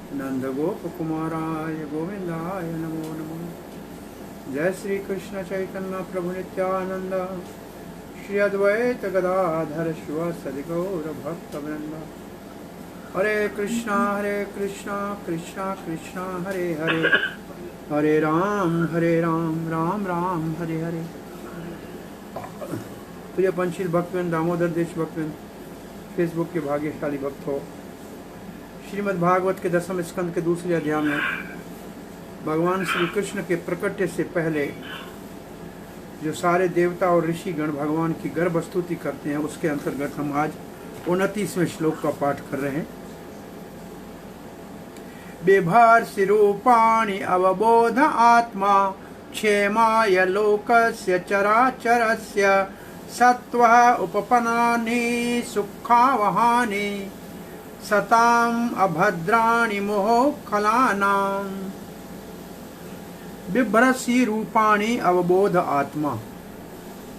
नंद गोप कुमाराय गोविंदाय नमो नमः। जय श्री कृष्ण चैतन्य प्रभु नित्यानंद, श्री अद्वैत गदाधर शिवासदि गौर भक्त वृंद। हरे कृष्णा कृष्णा कृष्णा हरे हरे, हरे राम राम राम हरे हरे। प्रिय पंचशील भक्तवृंद, दामोदर देश भक्तवृंद, फेसबुक के भाग्यशाली भक्त हो, श्रीमद् भागवत के 10वें स्कंद के दूसरे अध्याय में भगवान श्री कृष्ण के प्रकट्य से पहले जो सारे देवता और ऋषिगण भगवान की गर्भ स्तुति करते हैं, उसके अंतर्गत हम आज 29वें श्लोक का पाठ कर रहे हैं। बिभर्षि रूपाणि अवबोध आत्मा, क्षेमाय लोकस्य चराचरस्य, सत्वः उपपन्नानि सुखावहानि, सताम अभद्राणि मोहखलानाम्। बिभ्रसि रूपाणि अवबोध आत्मा,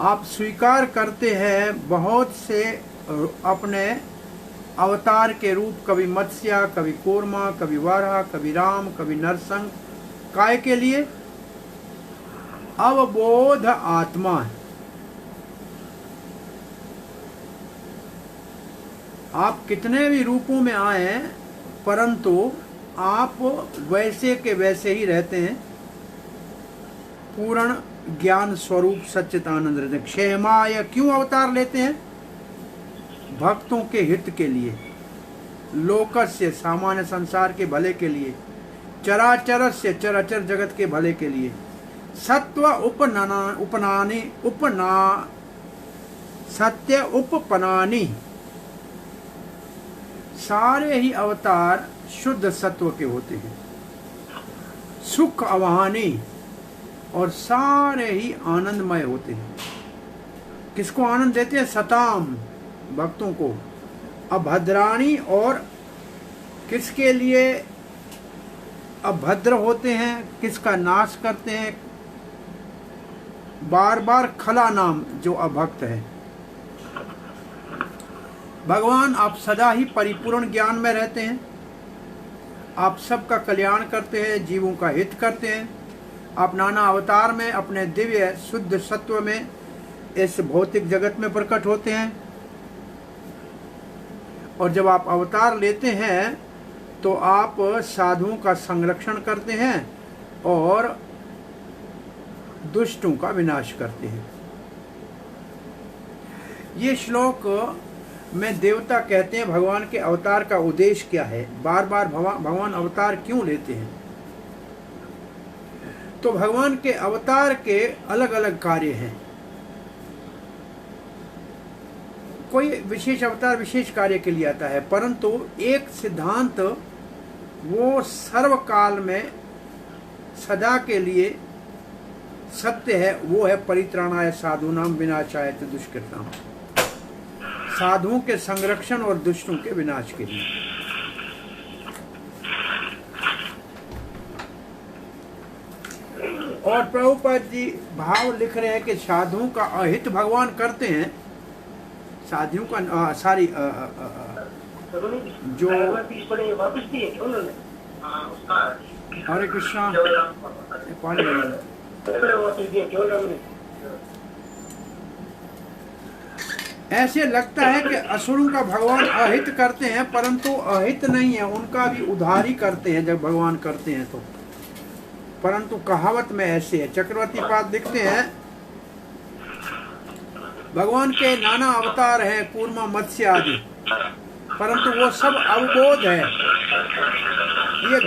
आप स्वीकार करते हैं बहुत से अपने अवतार के रूप, कभी मत्स्य, कभी कूर्मा, कभी वाराह, कभी राम, कभी नरसिंह। काय के लिए? अवबोध आत्मा। आप कितने भी रूपों में आए, परंतु आप वैसे के वैसे ही रहते हैं, पूर्ण ज्ञान स्वरूप सच्चिदानंद रहते हैं। क्षेमाय क्यों अवतार लेते हैं? भक्तों के हित के लिए, लोकस्य सामान्य संसार के भले के लिए, चराचरस्य चराचर जगत के भले के लिए, सत्व सत्य उपपनानी, सारे ही अवतार शुद्ध सत्व के होते हैं। सुख अवहानी, और सारे ही आनंदमय होते हैं। किसको आनंद देते हैं? सताम, भक्तों को। अभद्राणी, और किसके लिए अभद्र होते हैं, किसका नाश करते हैं? बार बार खला नाम, जो अभक्त है। भगवान, आप सदा ही परिपूर्ण ज्ञान में रहते हैं, आप सबका कल्याण करते हैं, जीवों का हित करते हैं। आप नाना अवतार में अपने दिव्य शुद्ध सत्व में इस भौतिक जगत में प्रकट होते हैं, और जब आप अवतार लेते हैं तो आप साधुओं का संरक्षण करते हैं और दुष्टों का विनाश करते हैं। ये श्लोक में देवता कहते हैं भगवान के अवतार का उद्देश्य क्या है, बार बार भगवान अवतार क्यों लेते हैं। तो भगवान के अवतार के अलग अलग कार्य हैं। कोई विशेष अवतार विशेष कार्य के लिए आता है, परंतु एक सिद्धांत वो सर्वकाल में सदा के लिए सत्य है, वो है परित्राणाय साधूनाम विनाशाय च दुष्कृताम, साधुओं के संरक्षण और दुष्टों के विनाश के लिए। और प्रभुपाद जी भाव लिख रहे हैं कि साधुओं का अहित भगवान करते हैं, साधुओं का जो हरे कृष्णा ऐसे लगता है कि असुरों का भगवान अहित करते हैं, परंतु अहित नहीं है, उनका भी उद्धार ही करते हैं जब भगवान करते हैं तो। परंतु कहावत में ऐसे है, चक्रवर्ती पाद लिखते हैं भगवान के नाना अवतार हैं, कूर्मा मत्स्य आदि, परंतु वो सब अवबोध है। ये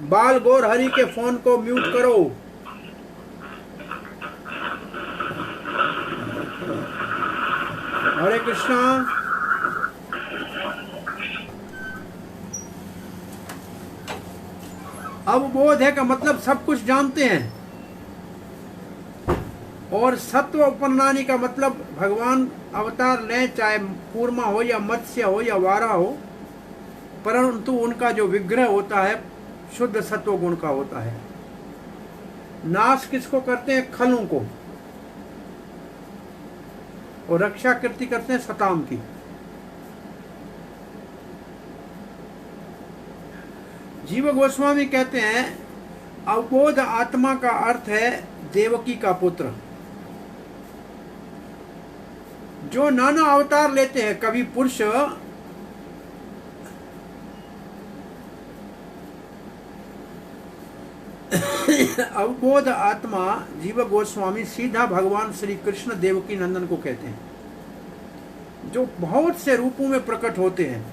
बाल गौर हरि के फोन को म्यूट करो। हरे कृष्णा। अवबोध है का मतलब सब कुछ जानते हैं, और सत्व उपन्नानी का मतलब भगवान अवतार लें, चाहे कूर्मा हो या मत्स्य हो या वारा हो, परंतु उनका जो विग्रह होता है शुद्ध सत्व गुण का होता है। नाश किसको करते हैं? खलों को, और रक्षा कृति करते हैं सताम की। जीव गोस्वामी कहते हैं अवबोध आत्मा का अर्थ है देवकी का पुत्र, जो नाना अवतार लेते हैं। कभी पुरुष, अवबोध आत्मा जीव गोस्वामी सीधा भगवान श्री कृष्ण देवकी नंदन को कहते हैं, जो बहुत से रूपों में प्रकट होते हैं।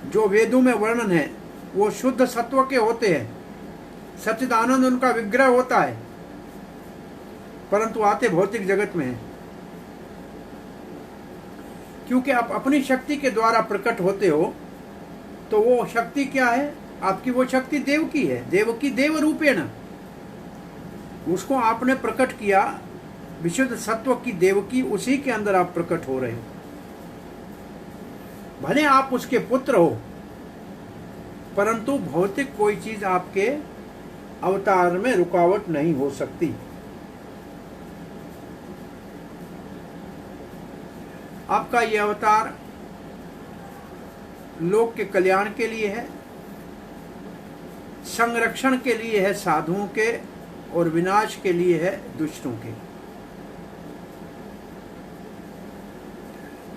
जो वेदों में वर्णन है वो शुद्ध सत्व के होते हैं, सच्चिदानंद उनका विग्रह होता है, परंतु आते भौतिक जगत में है। क्योंकि आप अपनी शक्ति के द्वारा प्रकट होते हो, तो वो शक्ति क्या है? आपकी वो शक्ति देव की है, देवकी देव रूपेण। उसको आपने प्रकट किया, विशुद्ध सत्व की देवकी, उसी के अंदर आप प्रकट हो रहे हो। भले आप उसके पुत्र हो, परंतु भौतिक कोई चीज आपके अवतार में रुकावट नहीं हो सकती। आपका यह अवतार लोक के कल्याण के लिए है, संरक्षण के लिए है साधुओं के, और विनाश के लिए है दुष्टों के।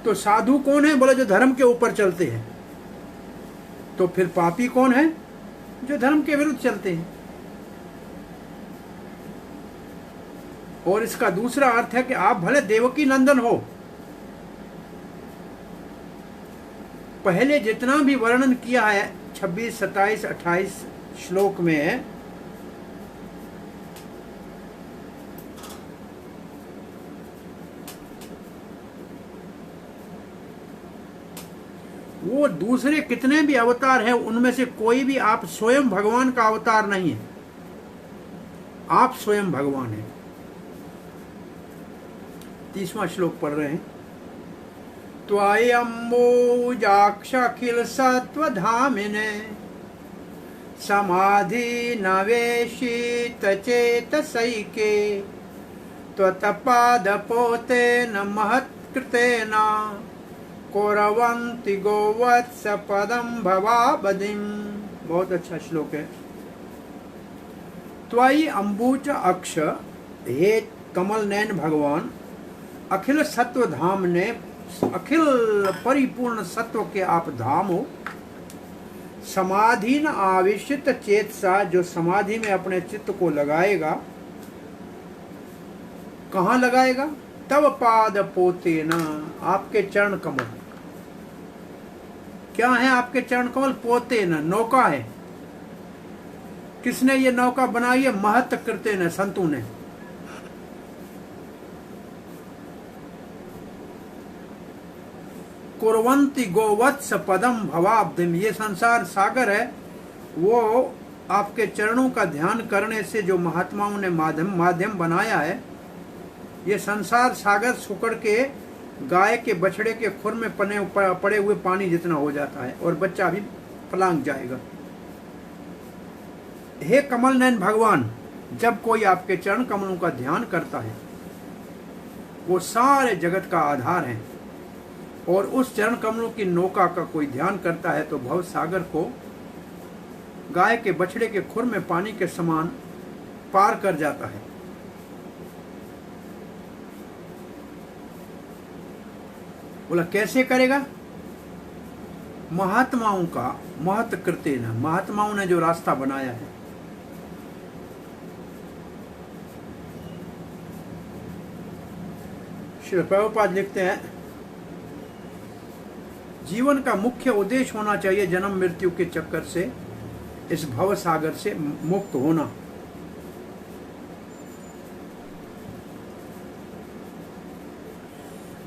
तो साधु कौन है? बोले जो धर्म के ऊपर चलते हैं। तो फिर पापी कौन है? जो धर्म के विरुद्ध चलते हैं। और इसका दूसरा अर्थ है कि आप भले देवकी नंदन हो, पहले जितना भी वर्णन किया है 26, 27, 28 श्लोक में, वो दूसरे कितने भी अवतार हैं, उनमें से कोई भी आप स्वयं भगवान का अवतार नहीं है। आप स्वयं भगवान हैं। 30वां श्लोक पढ़ रहे हैं। त्वयम्बुजाक्षखिल सत्वधामिने समाधि नवेशित चेतसैके त्वत्पादपोतेन महत्कृतेन कौरवंति गोवत्स पदम भवाबधिम। बहुत अच्छा श्लोक है। त्वयि अम्बुज अक्ष, हे कमल नयन भगवान, अखिल सत्व धाम ने, अखिल परिपूर्ण सत्व के आप धाम हो। समाधि न आविष्ट चेतसा, जो समाधि में अपने चित्त को लगाएगा। कहाँ लगाएगा? तव पाद पोते न, आपके चरण कमल। क्या है आपके चरण कमल? पोते न, नौका है। किसने ये नौका बनाई है? महत कृते न, संतों ने। कुर्वन्ति गोवत्स पदम भवाब्धिम, ये संसार सागर है, वो आपके चरणों का ध्यान करने से जो महात्माओं ने माध्यम बनाया है, ये संसार सागर सुकड़ के गाय के बछड़े के खुर में पड़े हुए पानी जितना हो जाता है, और बच्चा भी पलांग जाएगा। हे कमल नयन भगवान, जब कोई आपके चरण कमलों का ध्यान करता है, वो सारे जगत का आधार है। और उस चरण कमलों की नौका का कोई ध्यान करता है तो भव सागर को गाय के बछड़े के खुर में पानी के समान पार कर जाता है। बोला कैसे करेगा? महात्माओं का महत कृते न, महात्माओं ने जो रास्ता बनाया है। श्री प्रभुपाद लिखते हैं, जीवन का मुख्य उद्देश्य होना चाहिए जन्म मृत्यु के चक्कर से, इस भव सागर से मुक्त होना।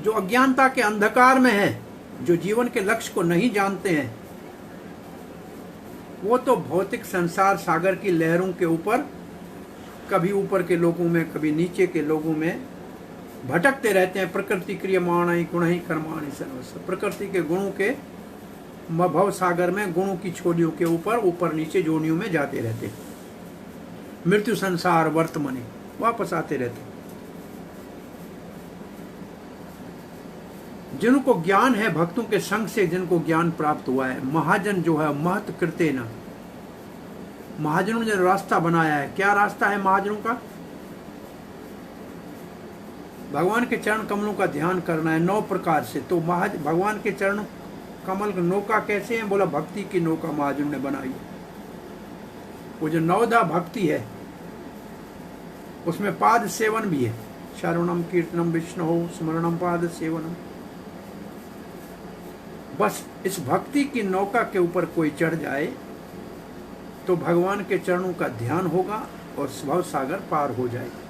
जो अज्ञानता के अंधकार में है, जो जीवन के लक्ष्य को नहीं जानते हैं, वो तो भौतिक संसार सागर की लहरों के ऊपर, कभी ऊपर के लोगों में, कभी नीचे के लोगों में भटकते रहते हैं। प्रकृति क्रियमाणानि गुणहि कर्माणि सर्वस्य, प्रकृति के गुणों के भव सागर में, गुणों की छोलियों के ऊपर नीचे जोनियों में जाते रहते, मृत्यु संसार वर्तमानी वापस आते रहते। जिनको ज्ञान है भक्तों के संग से, जिनको ज्ञान प्राप्त हुआ है, महाजन जो है महत कृते न, महाजनों ने जो रास्ता बनाया है, क्या रास्ता है महाजनों का? भगवान के चरण कमलों का ध्यान करना है 9 प्रकार से। तो भगवान के चरण कमल नौका कैसे हैं? बोला भक्ति की नौका महाजनों ने बनाई है। वो जो 9दा भक्ति है उसमें पाद सेवन भी है, श्रवणम कीर्तनम विष्णु स्मरणम पाद सेवनम। बस इस भक्ति की नौका के ऊपर कोई चढ़ जाए तो भगवान के चरणों का ध्यान होगा और भव सागर पार हो जाएगा।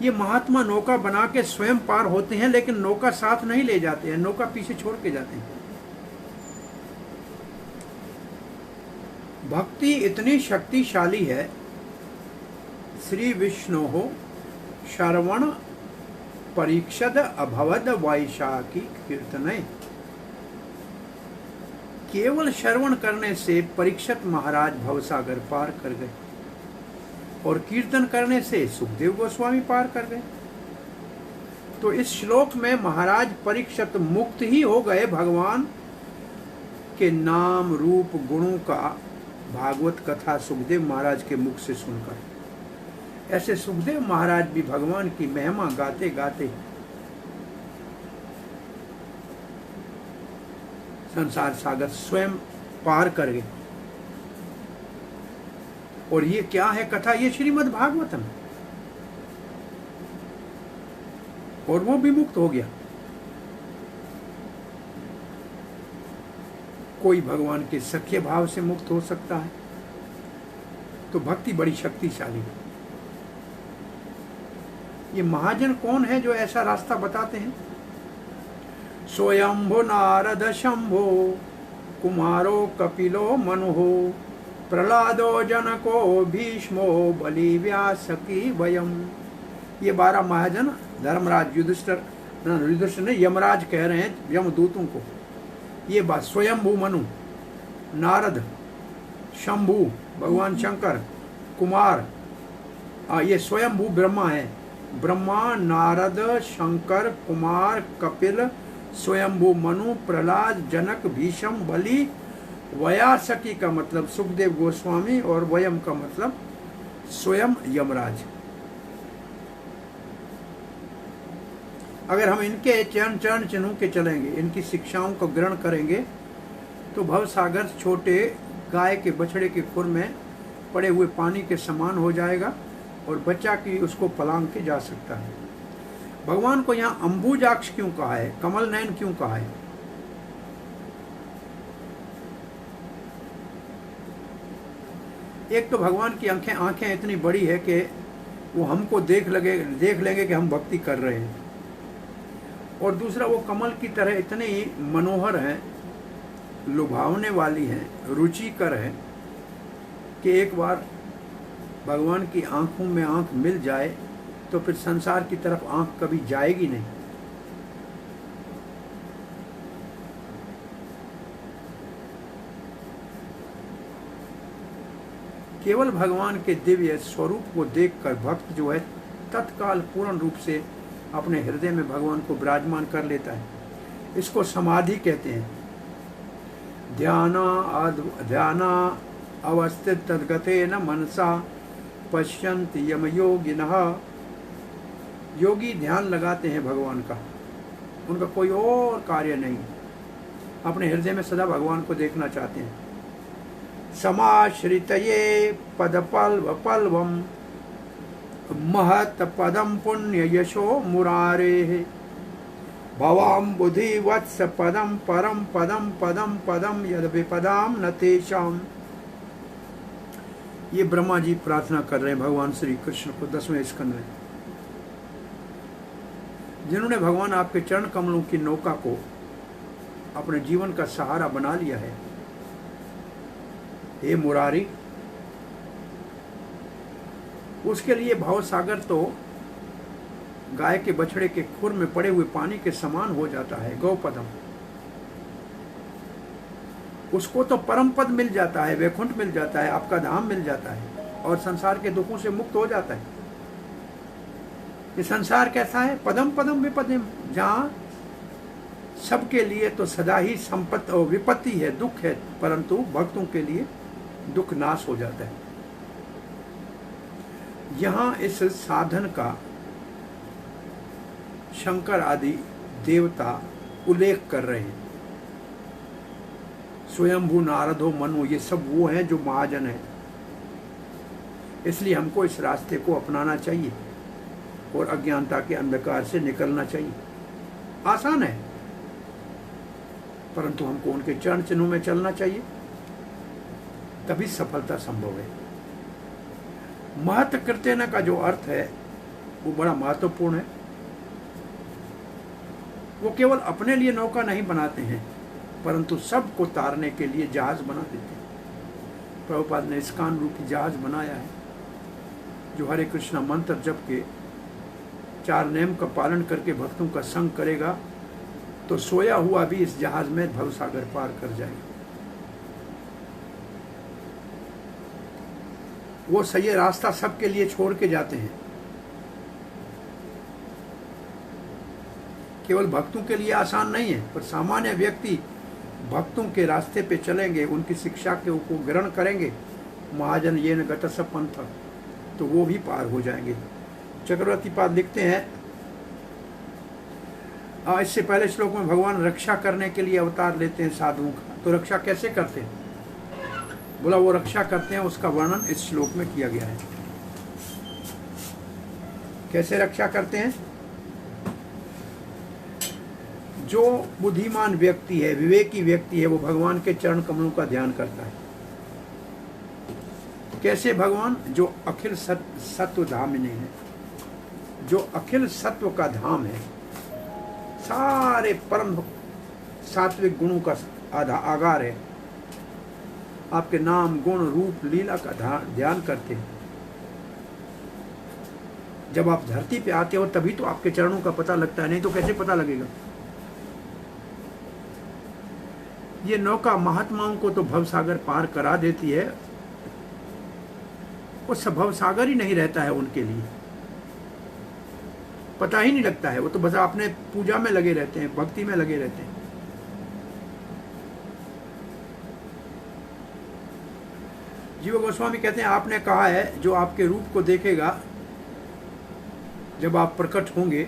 ये महात्मा नौका बना के स्वयं पार होते हैं, लेकिन नौका साथ नहीं ले जाते हैं, नौका पीछे छोड़ के जाते हैं। भक्ति इतनी शक्तिशाली है, श्री विष्णु हो श्रवण परीक्षद अभवद वैशाखी कीर्तने। केवल श्रवण करने से परीक्षित महाराज भवसागर पार कर गए और कीर्तन करने से सुखदेव गोस्वामी पार कर गए। तो इस श्लोक में महाराज परीक्षित मुक्त ही हो गए भगवान के नाम रूप गुणों का भागवत कथा सुखदेव महाराज के मुख से सुनकर। ऐसे सुखदेव महाराज भी भगवान की महिमा गाते गाते संसार सागर स्वयं पार कर गए। और ये क्या है कथा? ये श्रीमद् भागवतम। और वो भी मुक्त हो गया। कोई भगवान के सख्य भाव से मुक्त हो सकता है। तो भक्ति बड़ी शक्तिशाली है। ये महाजन कौन है जो ऐसा रास्ता बताते हैं? स्वयंभो नारद शंभो कुमारो कपिलो मनुहो प्रहलादो जनको भीष्मो बलि व्यासकी वयम। ये 12 महाजन धर्मराज युधिष्ठिर ने यमराज कह रहे हैं यमदूतों को। ये बात स्वयंभू मनु, नारद, शंभु भगवान शंकर, कुमार, ये स्वयंभू ब्रह्मा है। ब्रह्मा, नारद, शंकर, कुमार, कपिल, स्वयंभू मनु, प्रहलाद, जनक, भीष्म, बलि, व्यासकी का मतलब सुखदेव गोस्वामी और वयम का मतलब स्वयं यमराज। अगर हम इनके चरण चिन्हों के चलेंगे, इनकी शिक्षाओं को ग्रहण करेंगे तो भव सागर छोटे गाय के बछड़े के खुर में पड़े हुए पानी के समान हो जाएगा और बच्चा की उसको पलांग के जा सकता है। भगवान को यहाँ अंबुजाक्ष क्यों कहा है, कमल नयन क्यों कहा है? एक तो भगवान की आंखें इतनी बड़ी है कि वो हमको देख लेंगे कि हम भक्ति कर रहे हैं। और दूसरा वो कमल की तरह इतनी मनोहर हैं, लुभावने वाली हैं, रुचिकर हैं कि एक बार भगवान की आंखों में आंख मिल जाए तो फिर संसार की तरफ आंख कभी जाएगी नहीं। केवल भगवान के दिव्य स्वरूप को देखकर भक्त जो है तत्काल पूर्ण रूप से अपने हृदय में भगवान को विराजमान कर लेता है। इसको समाधि कहते हैं। ध्याना अवस्थित तद्गते न मनसा पश्यन्ति यम योगिनः। योगी ध्यान लगाते हैं भगवान का, उनका कोई और कार्य नहीं, अपने हृदय में सदा भगवान को देखना चाहते हैं। समाश्रितये पदपल्वम महत पदम पुण्य यशो मुरारे भवाम बुद्धि वत्स पदम परम पदम पदम पदम यद विपदाम न तेषाम। ये ब्रह्मा जी प्रार्थना कर रहे हैं भगवान श्री कृष्ण को 10वें स्कंद में। जिन्होंने भगवान आपके चरण कमलों की नौका को अपने जीवन का सहारा बना लिया है, हे मुरारी, उसके लिए भाव सागर तो गाय के बछड़े के खुर में पड़े हुए पानी के समान हो जाता है, गौपदम। उसको तो परम पद मिल जाता है, वैकुंठ मिल जाता है, आपका धाम मिल जाता है और संसार के दुखों से मुक्त हो जाता है। ये संसार कैसा है? पदम पदम विपदिम, जहाँ सबके लिए तो सदा ही संपत्ति और विपत्ति है, दुख है, परंतु भक्तों के लिए दुख नाश हो जाता है। यहाँ इस साधन का शंकर आदि देवता उल्लेख कर रहे हैं। स्वयंभू, नारदो, मनु, ये सब वो हैं जो महाजन है। इसलिए हमको इस रास्ते को अपनाना चाहिए और अज्ञानता के अंधकार से निकलना चाहिए। आसान है, परंतु हमको उनके चरण चिन्हों में चलना चाहिए, तभी सफलता संभव है। महत् कृत्यन का जो अर्थ है वो बड़ा महत्वपूर्ण है। वो केवल अपने लिए नौका नहीं बनाते हैं, परंतु सबको तारने के लिए जहाज बना देते हैं। प्रभुपाद ने इस्कान रूपी जहाज बनाया है, जो हरे कृष्णा मंत्र जप के 4 नियम का पालन करके भक्तों का संग करेगा तो सोया हुआ भी इस जहाज में भवसागर पार कर जाएगा। वो सही रास्ता सबके लिए छोड़ के जाते हैं। केवल भक्तों के लिए आसान नहीं है, पर सामान्य व्यक्ति भक्तों के रास्ते पे चलेंगे, उनकी शिक्षा के को ग्रहण करेंगे, महाजन ये न गतस पंथ, तो वो भी पार हो जाएंगे। चक्रवर्ती पाद लिखते हैं, इससे पहले श्लोक में भगवान रक्षा करने के लिए अवतार लेते हैं साधुओं का। तो रक्षा कैसे करते हैं? बोला वो रक्षा करते हैं, उसका वर्णन इस श्लोक में किया गया है। कैसे रक्षा करते हैं? जो बुद्धिमान व्यक्ति है, विवेकी व्यक्ति है, वो भगवान के चरण कमलों का ध्यान करता है। कैसे भगवान? जो अखिल सत्व धामिनी है, जो अखिल सत्व का धाम है, सारे परम सात्विक गुणों का आगार है, आपके नाम, गुण, रूप, लीला का ध्यान करते हैं। जब आप धरती पे आते हो तभी तो आपके चरणों का पता लगता है, नहीं तो कैसे पता लगेगा? ये नौका महात्माओं को तो भवसागर पार करा देती है, उस भवसागर ही नहीं रहता है उनके लिए, पता ही नहीं लगता है। वो तो बस अपने पूजा में लगे रहते हैं, भक्ति में लगे रहते हैं। जीव गोस्वामी कहते हैं, आपने कहा है जो आपके रूप को देखेगा जब आप प्रकट होंगे,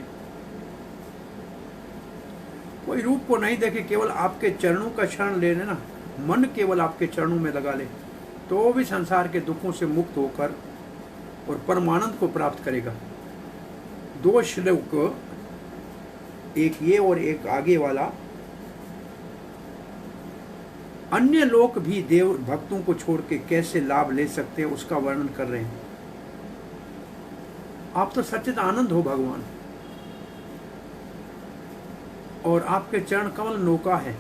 कोई रूप को नहीं देखे, केवल आपके चरणों का शरण ले लेना, मन केवल आपके चरणों में लगा ले, तो वो भी संसार के दुखों से मुक्त होकर और परमानंद को प्राप्त करेगा। 2 श्लोक, एक ये और एक आगे वाला, अन्य लोग भी देव भक्तों को छोड़ के कैसे लाभ ले सकते हैं उसका वर्णन कर रहे हैं। आप तो सच्चिद आनंद हो भगवान, और आपके चरण कमल नौका है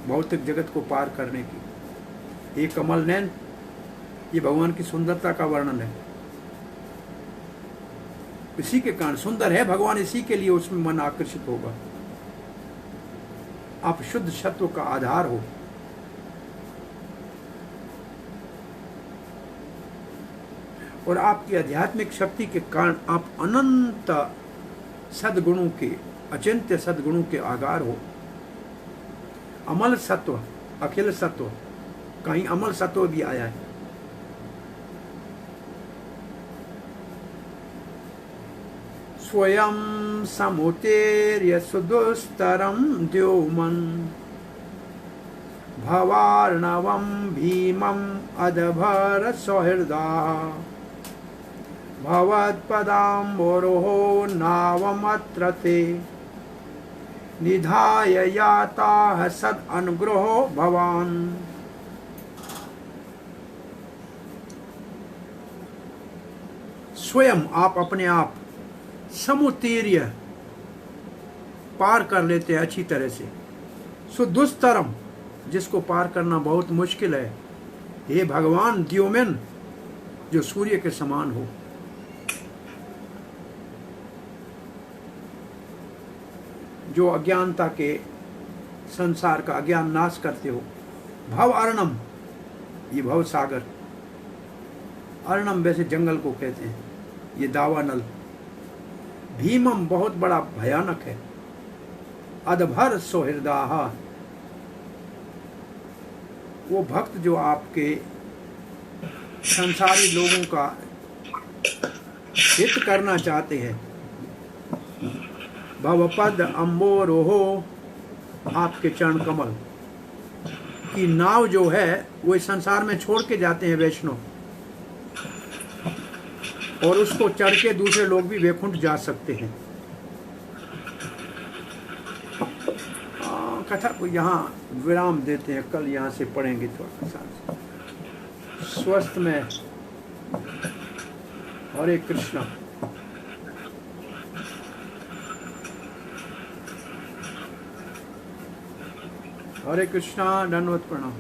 भौतिक जगत को पार करने की। ये कमल नैन, ये भगवान की सुंदरता का वर्णन है। इसी के कारण सुंदर है भगवान, इसी के लिए उसमें मन आकर्षित होगा। आप शुद्ध सत्व का आधार हो। और आपकी आध्यात्मिक शक्ति के कारण आप अनंत सद्गुणों के, अचिंत्य सद्गुणों के आगार हो। अमल सत्व, अखिल सत्व, कहीं अमल सत्व भी आया है। स्वयं समुतेर्य सुदुस्तरं द्योमन् भवार्णवं भीमम् अदभर सौहृदा भवत्पदाम्बोरोहो नावमत्र ते निधाय याताः सद अनुग्रहो भवान्। स्वयं आप अपने आप समुतीर्य पार कर लेते हैं अच्छी तरह से। सुदुस्तरम, जिसको पार करना बहुत मुश्किल है, हे भगवान द्योमन, जो सूर्य के समान हो। जो अज्ञानता के संसार का अज्ञान नाश करते हो। भव अर्णम, ये भव सागर, अर्णम वैसे जंगल को कहते हैं, ये दावानल। भीमम बहुत बड़ा भयानक है, अदभर सोहृदाह वो भक्त जो आपके संसारी लोगों का हित करना चाहते हैं। भवपद अम्बोरोहो आपके चरण कमल की नाव जो है वो इस संसार में छोड़ के जाते हैं वैष्णव, और उसको चढ़ के दूसरे लोग भी वैकुंठ जा सकते हैं। कथा को यहाँ विराम देते हैं, कल यहाँ से पढ़ेंगे थोड़ा सा। स्वस्थ में हरे कृष्णा। हरे कृष्णा, दंडवत प्रणाम।